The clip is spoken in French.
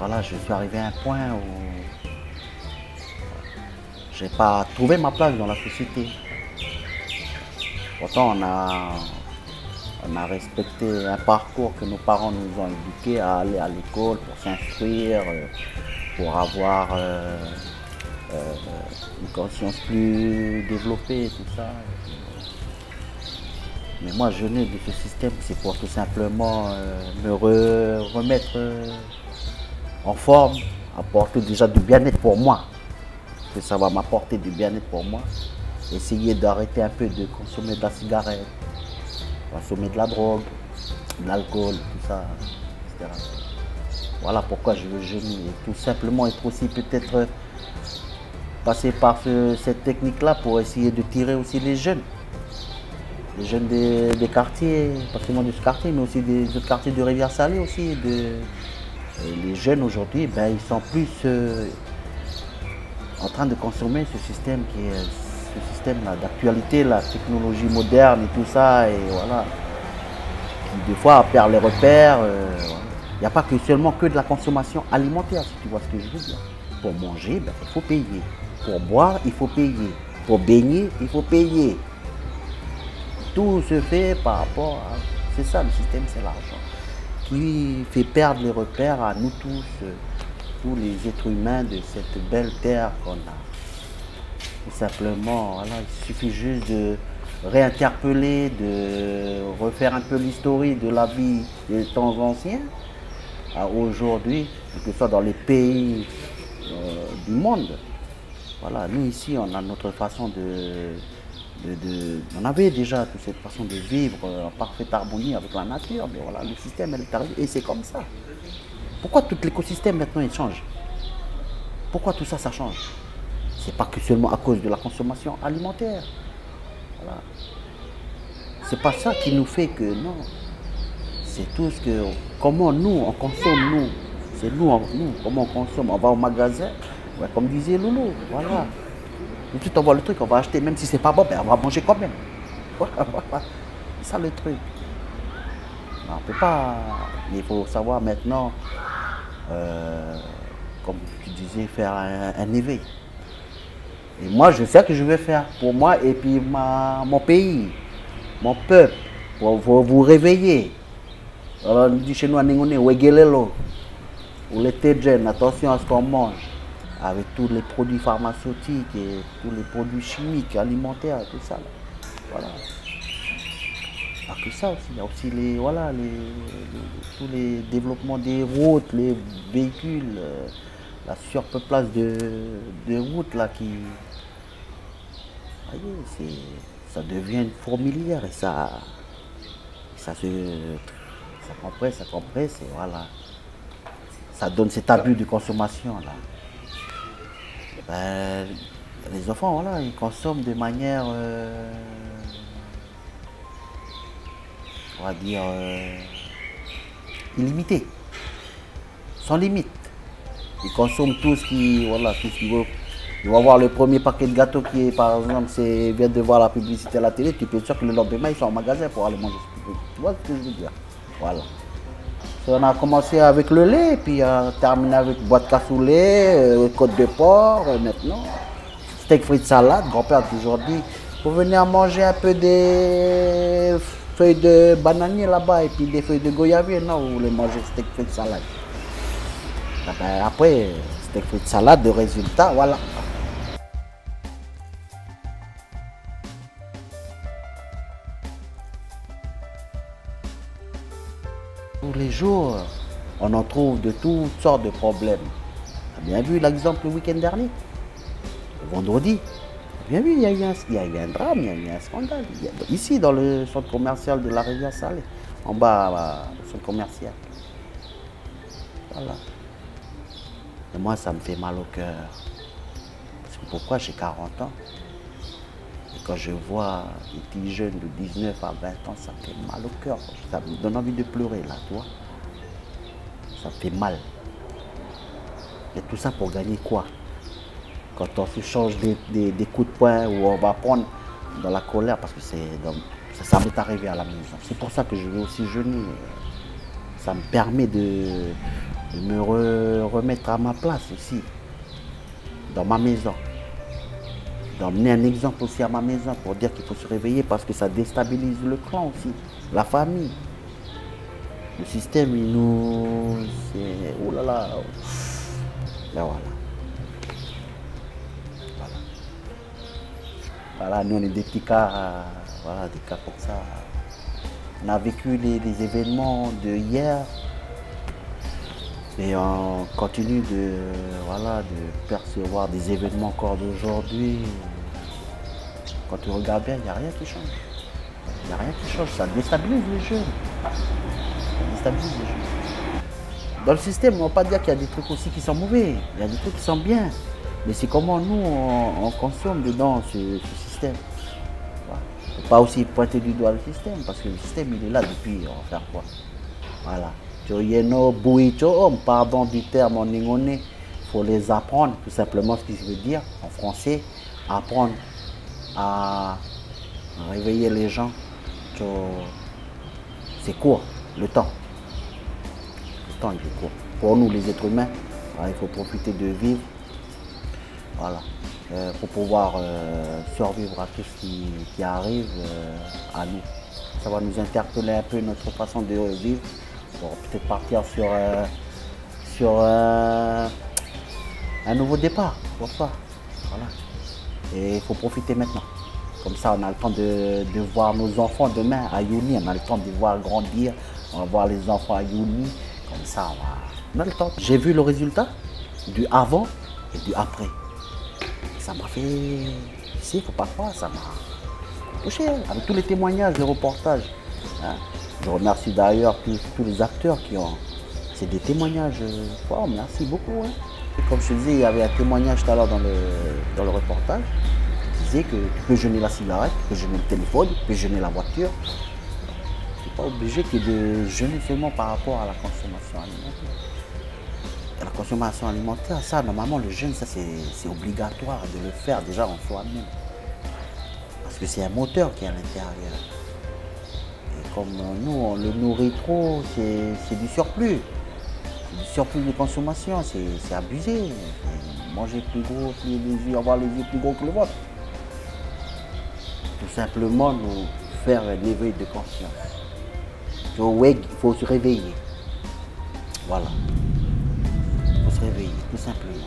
voilà, je suis arrivé à un point où je n'ai pas trouvé ma place dans la société. Pourtant, on a respecté un parcours que nos parents nous ont éduqués à aller à l'école pour s'instruire, pour avoir une conscience plus développée, tout ça. Mais moi, je venais de ce système, c'est pour tout simplement me remettre en forme, apporter déjà du bien-être pour moi, que ça va m'apporter du bien-être pour moi. Essayer d'arrêter un peu de consommer de la cigarette, consommer de la drogue, de l'alcool, tout ça, etc. Voilà pourquoi je veux jeûner. Et tout simplement être aussi peut-être passer par cette technique-là pour essayer de tirer aussi les jeunes des quartiers, pas seulement de ce quartier, mais aussi des autres quartiers de Rivière-Salée aussi. Les jeunes aujourd'hui, ben, ils sont plus en train de consommer ce système qui est ce système-là d'actualité, la technologie moderne et tout ça, et voilà, qui des fois perd les repères. Voilà. Il n'y a pas que seulement que de la consommation alimentaire, si tu vois ce que je veux dire. Pour manger, ben, il faut payer. Pour boire, il faut payer. Pour baigner, il faut payer. Tout se fait par rapport à... C'est ça le système, c'est l'argent. Qui fait perdre les repères à nous tous, tous les êtres humains de cette belle terre qu'on a. Tout simplement, voilà, il suffit juste de réinterpeller, de refaire un peu l'historique de la vie des temps anciens à aujourd'hui, que ce soit dans les pays du monde. Voilà, nous ici, on a notre façon on avait déjà toute cette façon de vivre en parfaite harmonie avec la nature, mais voilà, le système elle est arrivé et c'est comme ça. Pourquoi tout l'écosystème maintenant il change? Pourquoi tout ça, ça change? C'est pas que seulement à cause de la consommation alimentaire. Voilà. C'est pas ça qui nous fait que non. C'est tout ce que. Comment nous, on consomme, nous. C'est nous, comment on consomme. On va au magasin, ouais, comme disait Loulou, voilà. Tout de suite, on voit le truc, on va acheter, même si c'est pas bon, ben, on va manger quand même. Voilà, voilà. C'est ça le truc. Non, on peut pas. Il faut savoir maintenant, comme tu disais, faire un éveil. Et moi, je sais que je vais faire pour moi et puis mon pays, mon peuple, pour vous réveiller. Alors, on dit chez nous, on est Wegelelo, ou les jeunes, attention à ce qu'on mange, avec tous les produits pharmaceutiques et tous les produits chimiques, alimentaires, tout ça. Là. Voilà. Pas que ça aussi, il y a aussi les, voilà, tous les développements des routes, les véhicules, la surpeuplage de routes là qui. Voyez, ça devient une fourmilière et ça compresse et voilà. Ça donne cet abus de consommation là. Ben, les enfants, voilà, ils consomment de manière, on va dire, illimitée, sans limite. Ils consomment tout ce qui, voilà, tout ce qu'ils veulent. Ils vont voir le premier paquet de gâteaux qui est, par exemple, vient de voir la publicité à la télé, tu peux être sûr que le lendemain, ils sont au magasin pour aller manger. Tu vois ce que je veux dire? Voilà. On a commencé avec le lait, puis on a terminé avec boîte de cassoulet, côte de porc, maintenant. Steak frites salade, grand-père a toujours dit, vous venez à manger un peu des feuilles de bananier là-bas et puis des feuilles de goyavier, non, vous voulez manger steak frites salade. Ben, après, steak frites salade, de résultat, voilà. Tous les jours, on en trouve de toutes sortes de problèmes. Tu as bien vu l'exemple le week-end dernier, le vendredi. Tu as bien vu, il y a eu un drame, il y a eu un scandale. Ici, dans le centre commercial de la Rivière-Salée, en bas, le centre commercial. Voilà. Et moi, ça me fait mal au cœur. C'est pourquoi j'ai 40 ans. Et quand je vois des petits jeunes de 19 à 20 ans, ça me fait mal au cœur. Ça me donne envie de pleurer, là, tu vois. Ça me fait mal. Et tout ça pour gagner quoi? Quand on se change des coups de poing ou on va prendre dans la colère, parce que ça m'est arrivé à la maison. C'est pour ça que je vais aussi jeûner. Ça me permet de me remettre à ma place aussi, dans ma maison. D'emmener un exemple aussi à ma maison pour dire qu'il faut se réveiller parce que ça déstabilise le clan aussi, la famille. Le système, il nous... Oh là là. Ben voilà. Voilà, nous on est des petits cas, voilà, des cas comme ça. On a vécu les événements de hier et on continue de, voilà, de percevoir des événements encore d'aujourd'hui. Quand tu regardes bien, il n'y a rien qui change. Il n'y a rien qui change, ça déstabilise les jeunes. Ça déstabilise les jeunes. Dans le système, on ne va pas dire qu'il y a des trucs aussi qui sont mauvais. Il y a des trucs qui sont bien. Mais c'est comment nous, on consomme dedans ce système. Il ne faut pas aussi pointer du doigt le système, parce que le système, il est là depuis, on va faire quoi? Voilà. Pardon du terme en ingone, il faut les apprendre, tout simplement ce que je veux dire, en français, apprendre à réveiller les gens. C'est court, le temps. Le temps, il est court. Pour nous, les êtres humains, il faut profiter de vivre. Voilà. Pour pouvoir survivre à tout ce qui arrive à nous. Ça va nous interpeller un peu notre façon de vivre. Pour peut-être partir sur un nouveau départ pour ça. Voilà. Et il faut profiter maintenant. Comme ça, on a le temps de voir nos enfants demain à Yoni. On a le temps de les voir grandir. On va voir les enfants à Yoni. Comme ça, on a le temps. J'ai vu le résultat du avant et du après. Ça m'a fait... Ici, il ne faut pas croire, ça m'a touché. Avec tous les témoignages, les reportages. Hein. Je remercie d'ailleurs tous les acteurs qui ont... C'est des témoignages forts, merci beaucoup. Hein. Comme je te disais, il y avait un témoignage tout à l'heure dans le reportage qui disait que tu peux jeûner la cigarette, tu peux jeûner le téléphone, tu peux jeûner la voiture. Tu n'es pas obligé que de jeûner seulement par rapport à la consommation alimentaire. Et la consommation alimentaire, ça, normalement, le jeûne, ça, c'est obligatoire de le faire déjà en soi-même. Parce que c'est un moteur qui est à l'intérieur. Et comme nous, on le nourrit trop, c'est du surplus. Du surplus de consommation, c'est abusé. Manger plus gros, avoir les yeux plus gros que le ventre. Tout simplement nous faire un éveil de conscience. Il faut se réveiller. Voilà. Il faut se réveiller, tout simplement.